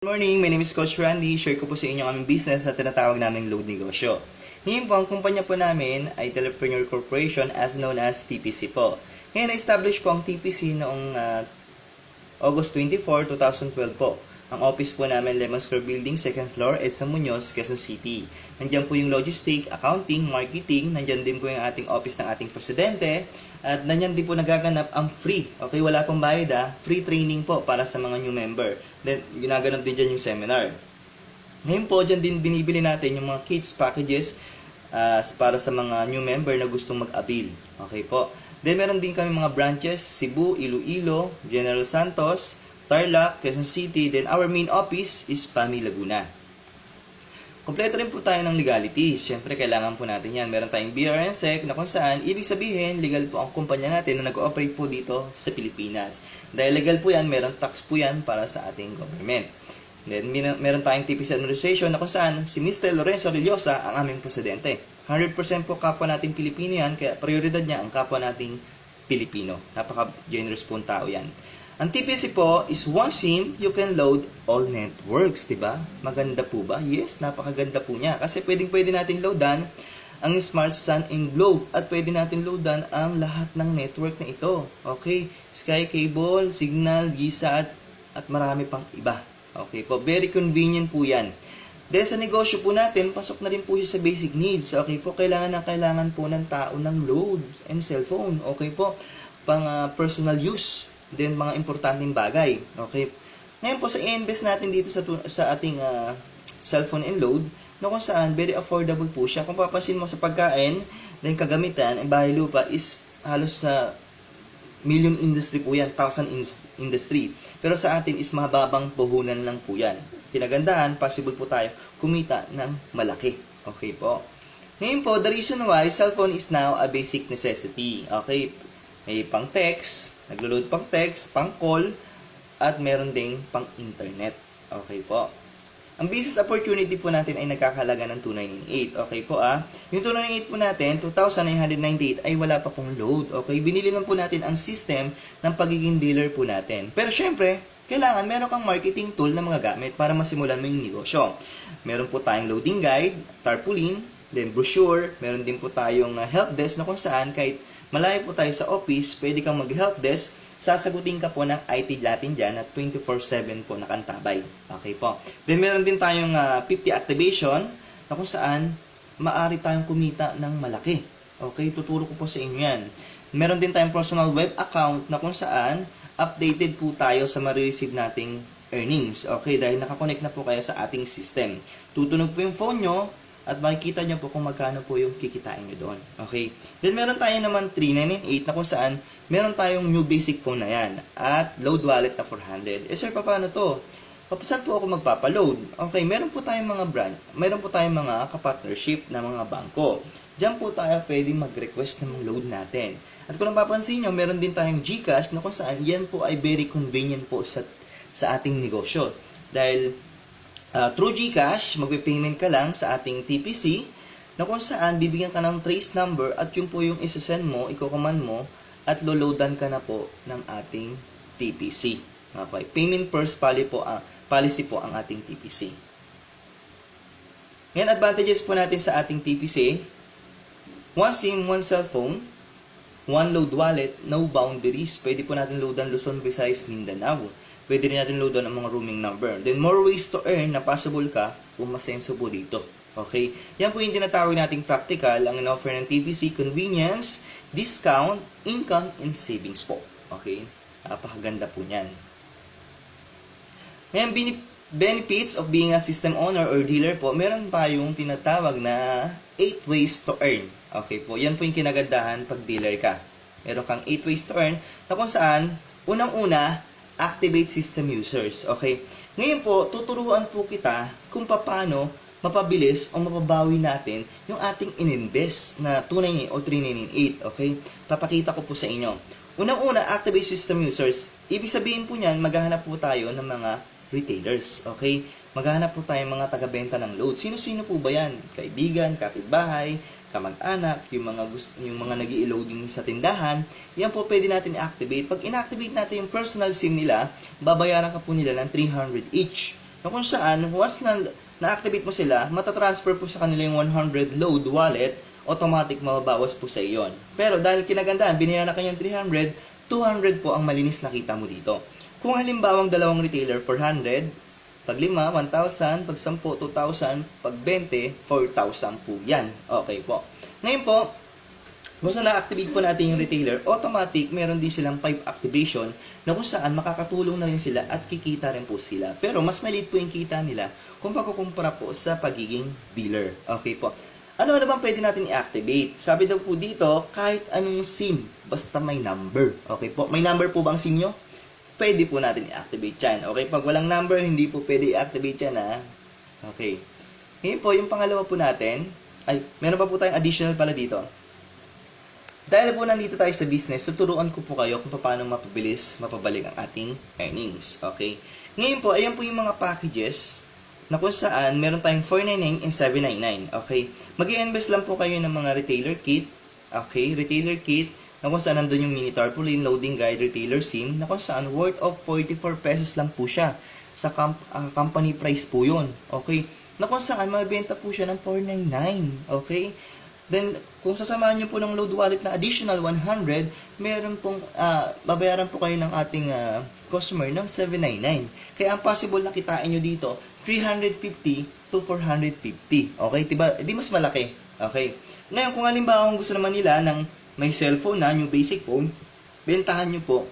Good morning, my name is Coach Randy. Share ko po sa inyo ang aming business na tinatawag naming Load Negosyo. Ngayon po, ang kumpanya po namin ay Telepreneur Corporation as known as TPC po. Ngayon, na-establish po ang TPC noong August 24, 2012 po. Ang office po namin, Lemon Square Building, 2nd floor, EDSA Muñoz, Quezon City. Nandiyan po yung logistic, accounting, marketing. Nandiyan din po yung ating office ng ating presidente. At nandiyan din po nagaganap ang free. Okay, wala pong bayad free training po para sa mga new member. Then, ginaganap din dyan yung seminar. Ngayon po, dyan din binibili natin yung mga kids packages para sa mga new member na gustong mag-avail. Okay po. Then, meron din kami mga branches, Cebu, Iloilo, General Santos, Tarlac, Quezon City. Then, our main office is PAMI, Laguna. Kompleto rin po tayo ng legalities. Siyempre, kailangan po natin yan. Meron tayong BRNSEC na kung saan, ibig sabihin, legal po ang kumpanya natin na nag-ooperate po dito sa Pilipinas. Dahil legal po yan, meron tax po yan para sa ating government. Then, meron tayong TPC administration na kung saan si Mr. Lorenzo Rellosa ang aming presidente. 100% po kapwa nating Pilipino yan, kaya prioridad niya ang kapwa nating Pilipino. Napaka-generous po ang tao yan. Ang TPC po is one SIM, you can load all networks, diba? Maganda po ba? Yes, napakaganda po niya. Kasi pwede natin loadan ang Smart Sun and Globe at pwede natin loadan ang lahat ng network na ito. Okay? Sky Cable, Signal, GSAT, at marami pang iba. Okay po, very convenient po yan. Dahil sa negosyo po natin, pasok na rin po siya sa basic needs. Okay po, kailangan po ng tao ng load and cellphone. Okay po, pang personal use. Then, mga importanteng bagay. Okay? Ngayon po, sa i-invest natin dito sa ating cellphone and load, na kung saan, very affordable po siya. Kung papansin mo sa pagkain, then kagamitan, bahay lupa is halos sa million industry po yan, thousand industry. Pero sa atin is mababang puhunan lang po yan. Kinagandahan, possible po tayo kumita ng malaki. Okay po? Ngayon po, the reason why cellphone is now a basic necessity. Okay? May pang text, naglo-load pang text, pang call, at meron ding pang internet. Okay po. Ang business opportunity po natin ay nagkakalaga ng 298. Okay po Yung 298 po natin, 2,998 ay wala pa pong load. Okay, binili lang po natin ang system ng pagiging dealer po natin. Pero syempre, kailangan meron kang marketing tool na mga gamit para masimulan mo yung negosyo. Meron po tayong loading guide, tarpaulin, then brochure, meron din po tayong help desk na kung saan kahit malayo po tayo sa office, pwede kang mag-help desk, sasagutin ka po ng IT natin dyan at 24/7 po nakantabay. Okay po. Then meron din tayong 50 activation na kung saan maaari tayong kumita ng malaki. Okay, tuturo ko po sa inyo yan. Meron din tayong personal web account na kung saan updated po tayo sa ma-receive nating earnings. Okay, dahil nakakonect na po kayo sa ating system. Tutunog po yung phone nyo, at makikita nyo po kung magkano po yung kikitain nyo doon. Okay? Then, meron tayo naman 398 na kung saan meron tayong new basic phone na yan. At load wallet na 400. Sir, paano to? Saan po ako magpapaload? Okay, meron po tayong mga brand. Meron po tayong mga kapartnership na mga bangko. Diyan po tayo pwedeng mag-request ng load natin. At kung napapansin nyo, meron din tayong GCash na kung saan yan po ay very convenient po sa ating negosyo. Dahil through GCash, magpe-payment ka lang sa ating TPC na kung saan bibigyan ka ng trace number at yung po yung isasend mo, iko-command mo at loloadan ka na po ng ating TPC. Okay. Payment first policy po ang ating TPC. Ngayon, advantages po natin sa ating TPC. One SIM, one cellphone, one load wallet, no boundaries. Pwede po natin loadan Luzon, Visayas, Mindanao. Pwede rin natin loadan ang mga roaming number. Then, more ways to earn na possible ka kung masenso po dito. Okay? Yan po yung tinatawag nating practical, ang in-offer ng TPC, convenience, discount, income, and savings po. Okay? Napakaganda po niyan. Ngayon, benefits of being a system owner or dealer po, meron tayong tinatawag na 8 ways to earn. Okay po? Yan po yung kinagandahan pag dealer ka. Meron kang 8 ways to earn na kung saan, unang-una, activate system users. Okay? Ngayon po, tuturuan po kita kung paano mapabilis o mapabawi natin yung ating ininvest na 298 o 398. Okay? Papakita ko po sa inyo. Unang-una, activate system users. Ibig sabihin po niyan, maghahanap po tayo ng mga retailers. Okay? Maghahanap po tayo ng mga taga-benta ng load. Sino-sino po ba yan? Kaibigan, kapitbahay, kamag-anak, yung mga nag-i-loading sa tindahan, yan po pwede natin i-activate. Pag in-activate natin yung personal SIM nila, babayaran ka po nila ng 300 each. na kung saan, once na-activate mo sila, matatransfer po sa kanila yung 100 load wallet, automatic mababawas po sa iyon. Pero dahil kinagandaan, binayaran kanyang 300, 200 po ang malinis na kita mo dito. Kung halimbawang dalawang retailer, 400, pag 5, 1,000, pag 10, 2,000, pag 20, 4,000 po yan. Okay po. Ngayon po, basta na-activate po natin yung retailer, automatic, meron din silang 5 activation na kung saan makakatulong na rin sila at kikita rin po sila. Pero mas maliit po yung kita nila kung pagkukumpara po sa pagiging dealer. Okay po. Ano bang pwede natin i-activate? Sabi daw po dito, kahit anong SIM, basta may number. Okay po. May number po bang SIM nyo? Pwede po natin i-activate yan. Okay, pag walang number, hindi po pwede i-activate yan, ha? Okay. Ngayon po, yung pangalawa po natin, ay, meron pa po tayong additional pala dito. Dahil po nandito tayo sa business, tuturuan ko po kayo kung paano mapabilis, mapabalik ang ating earnings. Okay? Ngayon po, ayan po yung mga packages na kung saan meron tayong 499 and 799. Okay? Mag-i-invest lang po kayo ng mga retailer kit. Okay? Retailer kit na kung saan nandun yung mini tarpaulin, loading guide, retailer SIM, na kung saan worth of 44 pesos lang po siya. Sa company price po yun. Okay? Na kung saan mabenta po siya ng 499. Okay? Then, kung sasamahan nyo po ng load wallet na additional 100, meron pong, babayaran po kayo ng ating customer ng 799. Kaya ang possible na kitain nyo dito, 350 to 450. Okay? Diba? Di mas malaki. Okay? Ngayon, kung halimbawa kung gusto naman nila ng may cellphone na, yung basic phone, bentahan nyo po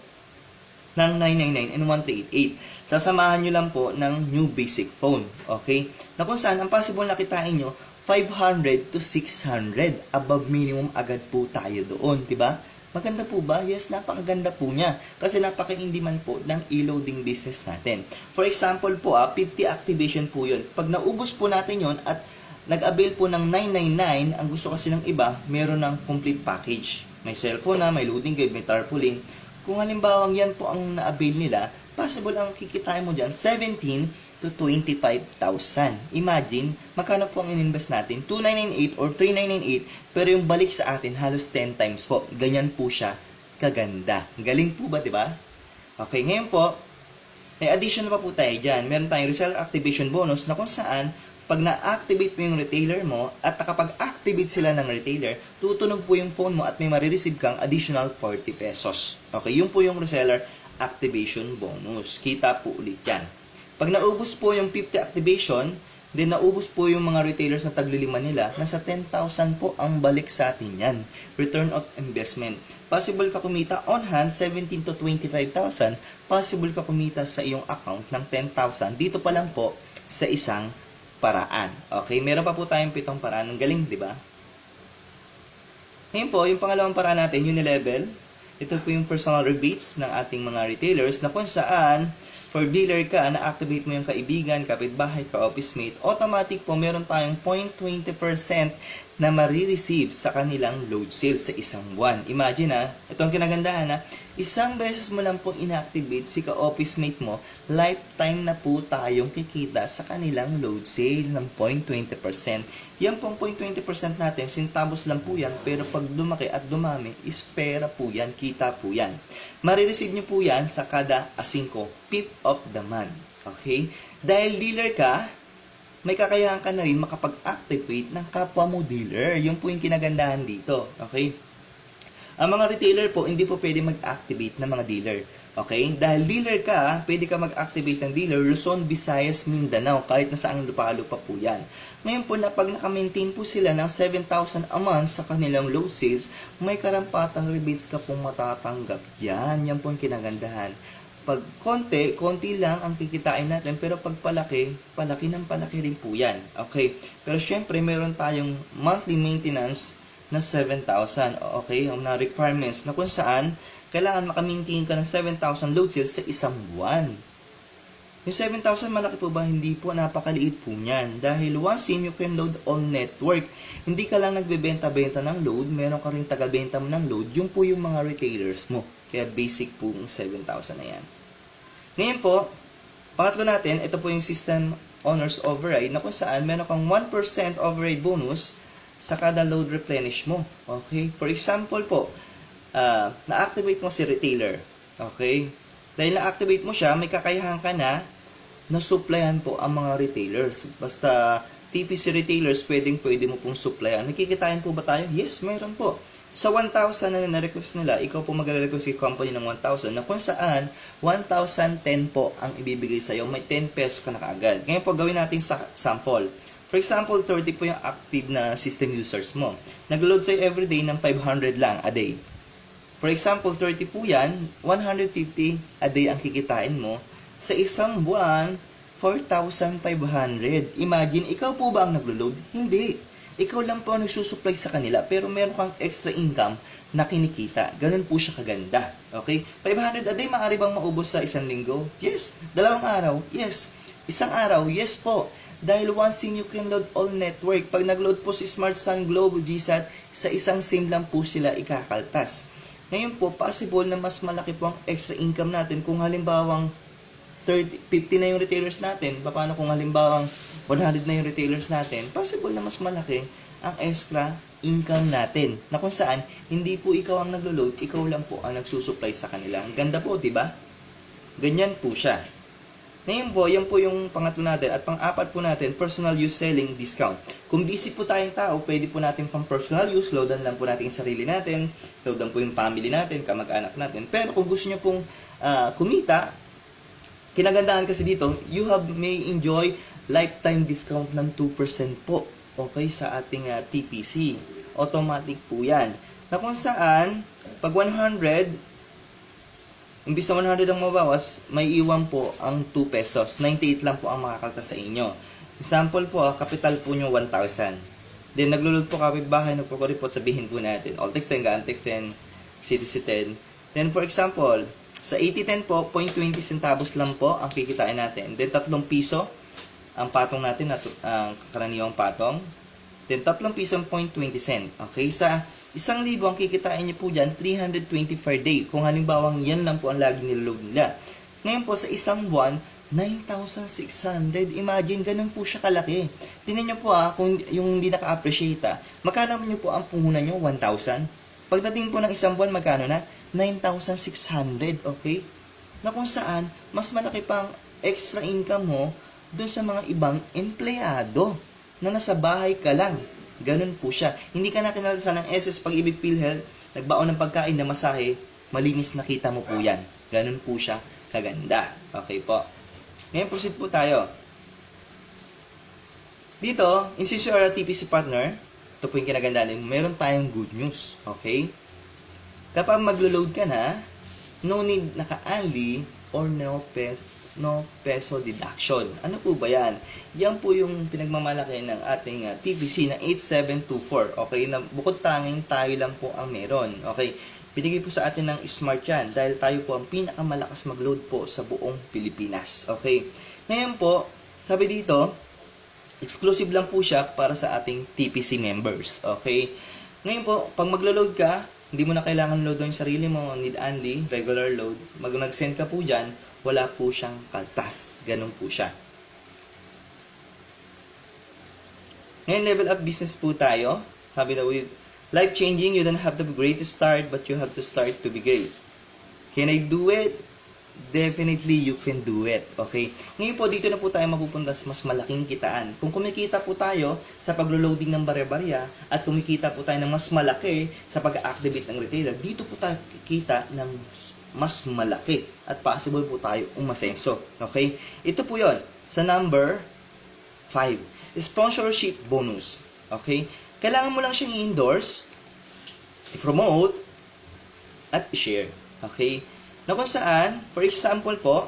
ng 999 and 1388. Sasamahan nyo lang po ng new basic phone. Okay? Na kung saan, ang possible na kitain nyo, 500 to 600 above minimum agad po tayo doon, 'di ba? Maganda po ba? Yes, napakaganda po niya kasi napaka-in-demand po ng e-loading business natin. For example po, 50 activation po 'yon. Pag naubos po natin 'yon at nag-avail po ng 999, ang gusto kasi ng iba, meron ng complete package. May cellphone na, may loading guide, may tarpaulin. Kung halimbawa yan po ang na-avail nila, possible ang kikitain mo dyan 17 to 25,000. Imagine, magkano po ang in-invest natin? 2,998 or 3,998, pero yung balik sa atin halos 10 times po. Ganyan po siya kaganda. Galing po ba, di ba? Okay, ngayon po, may additional pa po tayo dyan. Meron tayong reseller activation bonus na kung saan, pag na-activate mo yung retailer mo at nakapag-activate sila ng retailer, tutunog po yung phone mo at may marireceive kang additional 40 pesos. Okay, yun po yung reseller activation bonus. Kita po ulit yan. Pag naubos po yung 50 activation, then naubos po yung mga retailers na taglilima nila, nasa 10,000 po ang balik sa atin yan. Return of investment. Possible ka kumita on hand, 17 to 25,000. Possible ka kumita sa iyong account ng 10,000. Dito pa lang po sa isang paraan. Okay, meron pa po tayong 7 paraan. Ang galing, di ba? Ngayon po, yung pangalawang paraan natin, Unilevel. Ito po yung personal rebates ng ating mga retailers na kung saan for dealer ka, na-activate mo yung kaibigan, kapitbahay, ka-office mate, automatic po meron tayong 0.20% na marireceive sa kanilang load sales sa isang buwan. Imagine ito ang kinagandahan isang beses mo lang po inactivate si ka-office mate mo, lifetime na po tayong kikita sa kanilang load sale ng 0.20%. Yan pong 0.20% natin, centavos lang po yan, pero pag lumaki at dumami, is pera po yan, kita po yan. Marireceive nyo po yan sa kada 5 pip of the month. Okay? Dahil dealer ka, may kakayahan ka na rin makapag-activate ng kapwa mo dealer. Yun po yung kinagandahan dito. Okay? Ang mga retailer po, hindi po pwede mag-activate ng mga dealer. Okay? Dahil dealer ka, pwede ka mag-activate ng dealer, Luzon, Visayas, Mindanao, kahit nasaang lupa-lupa po yan. Ngayon po, na pag naka-maintain po sila ng 7,000 a month sa kanilang load sales, may karampatang rebates ka pong matatanggap. Yan po yung kinagandahan. Pag konti lang ang kikitain natin, pero pag palaki rin po yan. Okay? Pero syempre, meron tayong monthly maintenance na 7,000. Okay? Ang na requirements na kung saan, kailangan maka-maintain ka ng 7,000 load sales sa isang buwan. Yung 7,000, malaki po ba? Hindi po, napakaliit po niyan. Dahil one SIM, you can load all network. Hindi ka lang nagbebenta-benta ng load, meron ka rin taga-benta mo ng load, yung po yung mga retailers mo. Kaya basic po yung 7,000 na yan. Ngayon po, pangatlo natin, ito po yung system owner's override na kung saan meron kang 1% override bonus sa kada load replenish mo. Okay? For example po, na-activate mo si retailer. Okay? Dahil na-activate mo siya, may kakayahan ka na na-supplyan po ang mga retailers. Basta TPC retailers, pwede mo pong supplyan. Nakikitain po ba tayo? Yes, mayroon po. Sa 1,000 na na-request nila, ikaw po magre-request kay company ng 1,000 na kung saan 1,010 po ang ibibigay sa iyo. May 10 pesos ka na kaagad. Ngayon po, gawin natin sa sample. For example, 30 po yung active na system users mo. Nag-load sa'yo everyday ng 500 lang a day. For example, 30 po yan, 150 a day ang kikitain mo. Sa isang buwan, 4,500. Imagine, ikaw po ba ang naglo-load? Hindi. Ikaw lang po ang nagsusupply sa kanila, pero meron kang extra income na kinikita. Ganun po siya kaganda. Okay? 500 a day, maaari bang maubos sa isang linggo? Yes. 2 araw? Yes. Isang araw? Yes po. Dahil once you can load all network. Pag nag-load po si Smart Sun, Globe, GSAT, sa isang SIM lang po sila ikakaltas. Ngayon po, possible na mas malaki po ang extra income natin kung halimbawang 50 na yung retailers natin. Paano kung halimbawang 100 na yung retailers natin? Possible na mas malaki ang extra income natin. Na kung saan, hindi po ikaw ang naglo-load, ikaw lang po ang nagsusupply sa kanila. Ang ganda po, di ba? Ganyan po siya. Ngayon po, yan po yung pangatlo natin. At pang-apat po natin, personal use selling discount. Kung busy po tayong tao, pwede po natin pang personal use, loadan lang po natin yung sarili natin, loadan po yung family natin, kamag-anak natin. Pero kung gusto nyo pong kumita, kinagandahan kasi dito, may enjoy lifetime discount ng 2% po. Okay, sa ating TPC. Automatic po yan. Na kung saan, pag 100, imbis na 100 ang mabawas, may iwan po ang 2 pesos. 98 lang po ang makakalta sa inyo. Example po, kapital po nyo 1,000. Then, naglulod po kapitbahay, nagpo-report, sabihin po natin, all text 10, gaan text 10, CTC 10. Then, for example, sa 8010 po, 0.20 centavos lang po ang kikitain natin. Then, 3 piso ang patong natin, ang karaniwang patong. Then, 3 piso ang 0.20 cent. Okay, sa 1,000 ang kikitain niyo po dyan, 320 per day. Kung halimbawang yan lang po ang lagi nilolog nila. Ngayon po, sa isang buwan, 9,600. Imagine, ganun po siya kalaki. Tingnan niyo po kung yung hindi naka-appreciate magkano niyo po ang puhunan niyo? 1,000. Pagdating po ng isang buwan, magkano na? 9,600, okay? Na kung saan, mas malaki pang extra income mo doon sa mga ibang empleyado na nasa bahay ka lang. Ganun po siya. Hindi ka na kinalasan ng SS Pag-ibig PhilHealth, nagbaon ng pagkain na masahe, malinis nakita mo po yan. Ganun po siya kaganda. Okay po. Ngayon, proceed po tayo. Dito, in CCR TPC partner, ito po yung kinagandaan, meron tayong good news. Okay? Kapag maglo-load ka na, no need naka-only or no peso deduction. Ano po ba yan? Yan po yung pinagmamalaki ng ating TPC na 8724. Okay? Na bukod tanging tayo lang po ang meron. Okay? Binigay po sa atin ng Smart yan dahil tayo po ang pinakamalakas mag-load po sa buong Pilipinas. Okay? Ngayon po, sabi dito, exclusive lang po siya para sa ating TPC members. Okay? Ngayon po, pag maglo-load ka, hindi mo na kailangan load yung sarili mo, need only, regular load. Nag-send ka po dyan, wala po siyang kaltas. Ganun po siya. Ngayon, level up business po tayo. Sabi na with life-changing, you don't have to be great to start, but you have to start to be great. Can I do it? Definitely, you can do it. Okay? Ngayon po, dito na po tayo mapupunta sa mas malaking kitaan. Kung kumikita po tayo sa paglo-loading ng barya-barya at kumikita po tayo ng mas malaki sa pag-activate ng retailer, dito po tayo kikita ng mas malaki at possible po tayo umasenso. Okay? Ito po yon sa number 5. Sponsorship bonus. Okay? Kailangan mo lang siyang i-endorse, i-promote, at i-share. Okay? Na kung saan, for example po,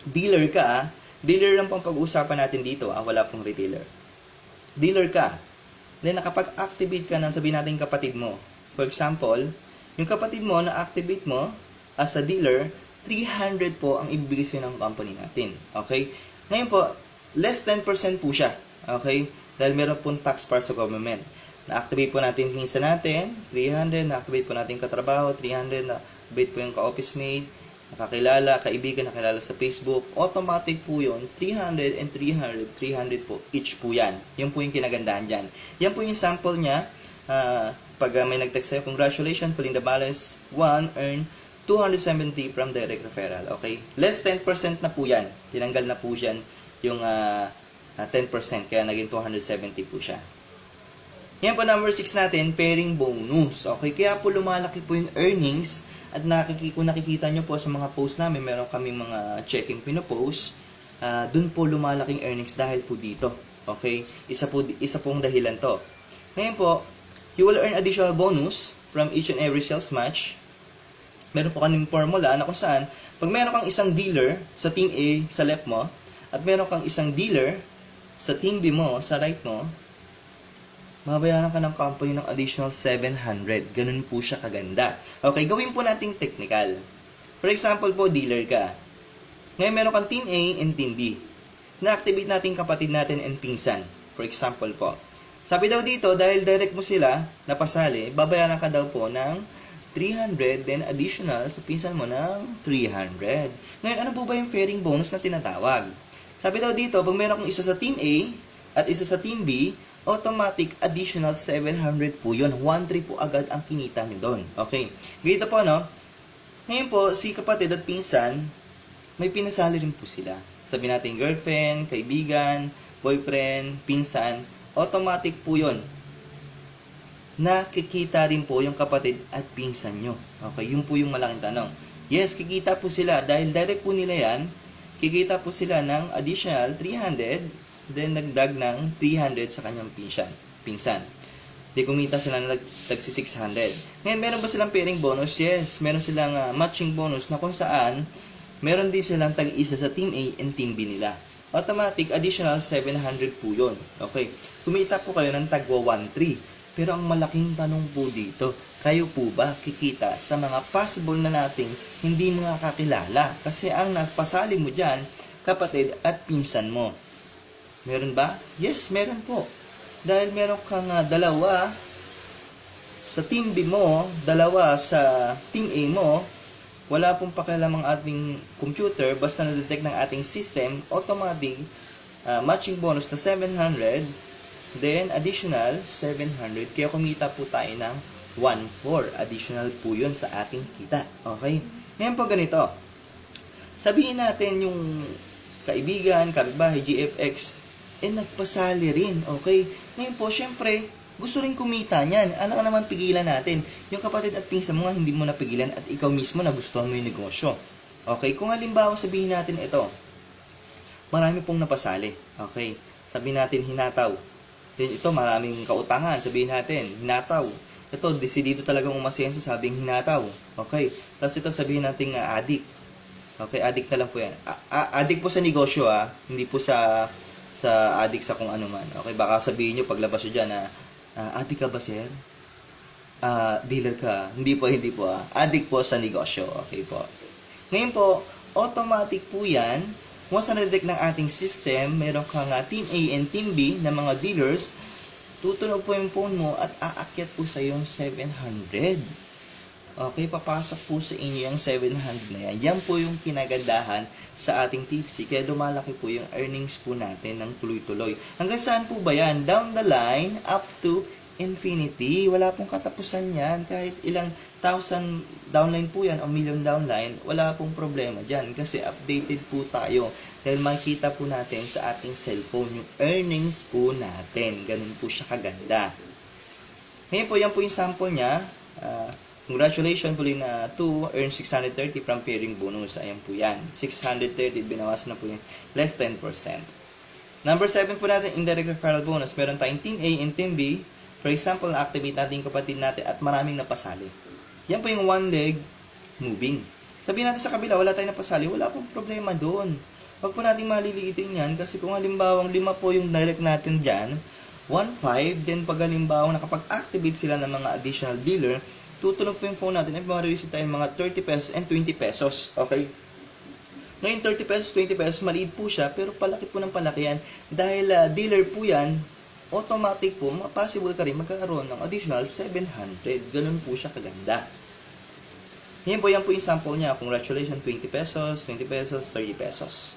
dealer ka, dealer lang pong pag-uusapan natin dito, wala pong retailer. Dealer ka, then nakapag-activate ka ng sabihin natin kapatid mo. For example, yung kapatid mo na-activate mo as a dealer, 300 po ang ibibigay sa'yo ng company natin. Okay? Ngayon po, less 10% po siya. Okay? Dahil meron pong tax para sa government. Na-activate po natin minsan natin, 300, na-activate po natin katrabaho, 300, na-activate po yung ka-office mate, nakakilala, kaibigan, nakilala sa Facebook, automatic po yun, 300 and 300, 300 po, each po yan. Yan po yung kinagandahan dyan. Yan po yung sample niya, pag may nag-text sa'yo, congratulations, filling the balance, 1, earn 270 from direct referral. Okay? Less 10% na po yan. Tinanggal na po yan yung 10%. Kaya naging 270 po siya. Yan po number 6 natin, pairing bonus. Okay? Kaya po lumalaki po yung earnings. At kung nakikita nyo po sa mga post namin, meron kaming mga checking pinopost. Dun po lumalaking earnings dahil po dito. Okay? Isa pong dahilan to. Ngayon po, you will earn additional bonus from each and every sales match. Meron po kaming formula na kung saan, pag meron kang isang dealer sa Team A sa left mo, at meron kang isang dealer sa Team B mo, sa right mo, mabayaran ka ng company ng additional 700. Ganun po siya kaganda. Okay, gawin po nating technical. For example po, dealer ka. Ngayon meron kang Team A and Team B. Na-activate natin kapatid natin and pinsan. For example po. Sabi daw dito, dahil direct mo sila napasali, babayaran ka daw po ng 300, then additional sa pinsan mo ng 300. Ngayon, ano po ba yung pairing bonus na tinatawag? Sabi daw dito, pag meron kang isa sa Team A at isa sa Team B, automatic additional 700 po yun. 1-3 po agad ang kinita nyo doon. Okay. Ganito po, no? Ngayon po, si kapatid at pinsan, may pinasali rin po sila. Sabi natin girlfriend, kaibigan, boyfriend, pinsan, automatic po yun. Nakikita rin po yung kapatid at pinsan nyo. Okay, yun po yung malaking tanong. Yes, kikita po sila. Dahil direct po nila yan, kikita po sila ng additional 300, then nagdag ng 300 sa kanyang pinsan. Di kumita sila ng tagsi 600. Ngayon, meron ba silang pairing bonus? Yes, meron silang matching bonus na kung saan meron din silang tag-isa sa Team A and Team B nila. Automatic additional 700 po yun. Okay, kumita po kayo ng tagwa 1-3. Pero ang malaking tanong po dito, kayo po ba kikita sa mga possible na nating hindi mga kakilala? Kasi ang napasali mo dyan, kapatid at pinsan mo. Meron ba? Yes, meron po. Dahil meron kang dalawa sa Team B mo, dalawa sa Team A mo, wala pong pakialam ang ating computer, basta na-detect ng ating system, automatic matching bonus na 700, then, additional 700. Kaya kumita po tayo ng 1-4. Additional po yun sa ating kita. Okay? Ngayon po ganito. Sabihin natin yung kaibigan, kapitbahay, GFX, nagpasali rin. Okay? Ngayon po, syempre, gusto rin kumita niyan. Ano naman pigilan natin? Yung kapatid at pinsan mo nga hindi mo napigilan at ikaw mismo nagustuhan mo yung negosyo. Okay? Kung halimbawa sabihin natin ito, marami pong napasali. Okay? Sabihin natin hinataw. Ito, maraming kautangan. Sabihin natin, hinataw. Ito, desidido talagang umasenso, sabing hinataw. Okay. Tapos ito, sabihin natin addict. Okay, addict na lang po yan. Addict po sa negosyo, hindi po sa addict sa kung ano man. Okay, baka sabihin nyo, paglabas nyo dyan, addict ka ba, sir? Dealer ka. Hindi po. Addict po sa negosyo. Okay po. Ngayon po, automatic po yan. Once na-detect ng ating system, meron kang Team A and Team B na mga dealers, tutunog po yung phone mo at aakyat po sa yung 700. Okay, papasok po sa inyo yung 700 na yan. Yan po yung kinagandahan sa ating tipsy. Kaya lumalaki po yung earnings po natin ng tuloy-tuloy. Hanggang saan po ba yan? Down the line, up to infinity. Wala pong katapusan yan. Kahit ilang thousand downline po yan o million downline, wala pong problema dyan. Kasi updated po tayo. Dahil makikita po natin sa ating cellphone yung earnings po natin. Ganun po siya kaganda. Ngayon po, yan po yung sample niya. Congratulations po na 2 earn 630 from pairing bonus. Ayan po yan. 630, binawasan na po yan. Less 10%. Number 7 po natin, indirect referral bonus. Meron tayong Team A and Team B. For example, na-activate natin yung kapatid natin at maraming napasali. Yan po yung one leg moving. Sabihin natin sa kabila, wala tayong napasali. Wala pong problema doon. Huwag po natin maliliitin yan kasi kung halimbawa 5 po yung direct natin dyan, 1.5, then pag halimbawa nakapag-activate sila ng mga additional dealer, tutunog po yung phone natin at ma-receive tayo mga 30 pesos and 20 pesos. Okay? Ngayon, 30 pesos, 20 pesos, maliit po siya, pero palaki po ng palaki yan. Dahil dealer po yan, automatic po, possible ka rin magkakaroon ng additional 700. Ganun po siya kaganda. Yan po yung sample niya. Congratulations, 20 pesos, 20 pesos, 30 pesos.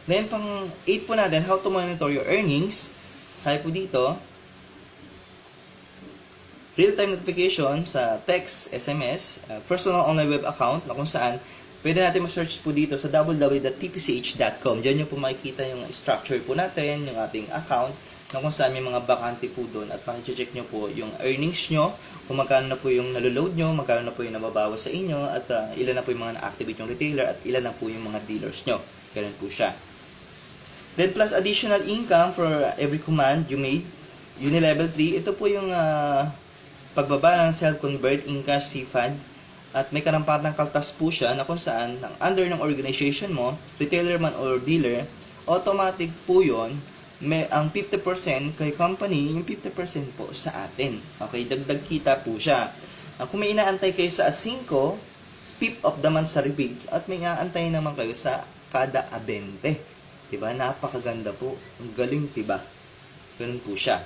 Then, pang 8 po natin, how to monitor your earnings. Tayo po dito, real-time notification sa text, SMS, personal online web account na kung saan pwede natin ma-search po dito sa www.tpch.com. Diyan nyo po makikita yung structure po natin, yung ating account, na kung saan may mga bakante po doon at maki-check nyo po yung earnings nyo, kung magkano na po yung naloload nyo, magkano na po yung nababawas sa inyo, at ilan na po yung mga na-activate yung retailer, at ilan na po yung mga dealers nyo. Ganun po siya. Then plus additional income for every command you made. Unilevel 3, ito po yung pagbaba ng self-convert in cash CFAD. At may karampatang kaltas po siya na kung saan, under ng organization mo, retailer man or dealer, automatic po yun, may ang 50% kay company, yung 50% po sa atin. Okay, dagdag kita po siya. Kung may inaantay kayo sa 5, fifth of the month sa rebates, at may inaantay naman kayo sa kada 20. Diba? Napakaganda po. Ang galing, diba? Ganun po siya.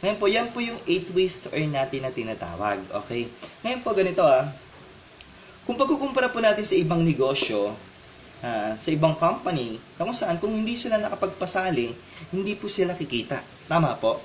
Ngayon po, yan po yung 8 ways to earn natin na tinatawag. Okay? Ngayon po, ganito kung pagkukumpara po natin sa ibang negosyo, sa ibang company, kung saan kung hindi sila nakapagpasali, hindi po sila kikita. Tama po?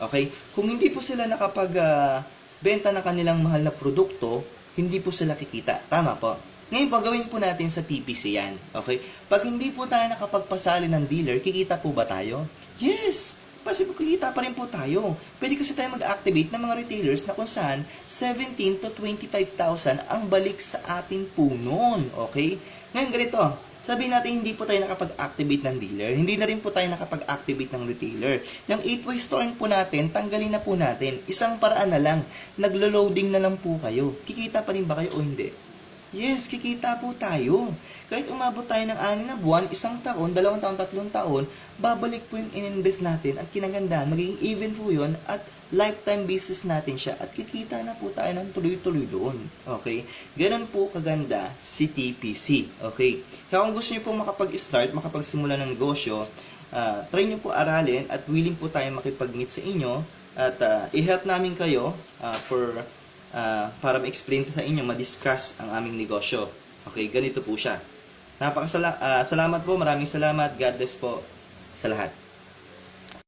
Okay? Kung hindi po sila nakapag-benta ng kanilang mahal na produkto, hindi po sila kikita. Tama po? Ngayon po, gawin po natin sa TPC yan. Okay? Pag hindi po tayo nakapagpasali ng dealer, kikita po ba tayo? Yes! Kasi kikita pa rin po tayo. Pwede kasi tayo mag-activate ng mga retailers na kung saan 17 to 25,000 ang balik sa ating punon. Okay? Ngayon ganito, sabihin natin hindi po tayo nakapag-activate ng dealer, hindi na rin po tayo nakapag-activate ng retailer. Yung 8-way store po natin, tanggalin na po natin. Isang paraan na lang, naglo-loading na lang po kayo. Kikita pa rin ba kayo o hindi? Yes, kikita po tayo. Kahit umabot tayo ng 6 na buwan, 1 taon, 2 taon, 3 taon, babalik po yung in-invest natin at kinagandaan, magiging even po yun at lifetime business natin siya at kikita na po tayo ng tuloy-tuloy doon. Okay? Ganun po kaganda si TPC. Okay? Kaya kung gusto niyo po makapag-start, makapagsimula ng negosyo, try niyo po aralin at willing po tayo makipag-meet sa inyo at i-help namin kayo para ma-explain po sa inyo, ma-discuss ang aming negosyo. Okay, ganito po siya. Salamat po, maraming salamat. God bless po sa lahat.